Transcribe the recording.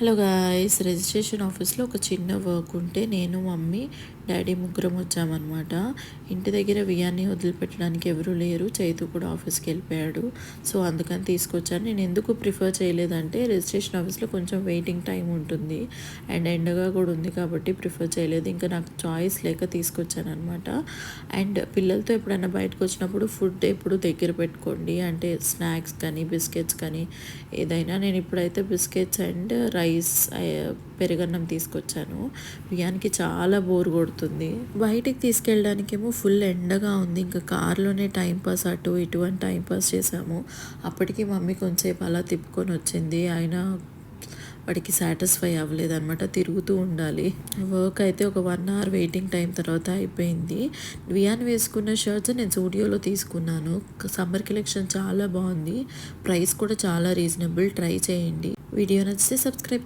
Hello guys, registration ఆఫీస్లో ఒక చిన్న వర్క్ ఉంటే నేను మమ్మీ డాడీ ముగ్గురం వచ్చామన్నమాట. ఇంటి దగ్గర వియాన్ని వదిలిపెట్టడానికి ఎవరూ లేరు, చైతు కూడా ఆఫీస్కి వెళ్ళిపోయాడు. సో అందుకని తీసుకొచ్చాను. నేను ఎందుకు ప్రిఫర్ చేయలేదంటే రిజిస్ట్రేషన్ ఆఫీస్లో కొంచెం వెయిటింగ్ టైం ఉంటుంది అండ్ ఎండగా కూడా ఉంది కాబట్టి ప్రిఫర్ చేయలేదు. ఇంకా నాకు చాయిస్ లేక తీసుకొచ్చాను అనమాట. అండ్ పిల్లలతో ఎప్పుడైనా బయటకు వచ్చినప్పుడు ఫుడ్ ఎప్పుడు దగ్గర పెట్టుకోండి, అంటే స్నాక్స్ కానీ బిస్కెట్స్ కానీ ఏదైనా. నేను ఇప్పుడైతే బిస్కెట్స్ అండ్ రైస్ పెరుగన్నం తీసుకొచ్చాను. బియ్యానికి చాలా బోర్ కొడుతుంది. బయటికి తీసుకెళ్ళడానికేమో ఫుల్ ఎండగా ఉంది. ఇంకా కార్లోనే టైంపాస్ అటు ఇటు అని టైంపాస్ చేసాము. అప్పటికి మమ్మీ కొంచెంసేపు అలా తిప్పుకొని వచ్చింది. అయినా వాడికి సాటిస్ఫై అవ్వలేదన్నమాట, తిరుగుతూ ఉండాలి. వర్క్ అయితే ఒక 1 అవర్ వెయిటింగ్ టైం తర్వాత అయిపోయింది. వియాన్ వేసుకున్న షర్ట్స్ నేను జూడియోలో తీసుకున్నాను. సమ్మర్ కలెక్షన్ చాలా బాగుంది, ప్రైస్ కూడా చాలా రీజనబుల్. ట్రై చేయండి. వీడియో నచ్చితే సబ్స్క్రైబ్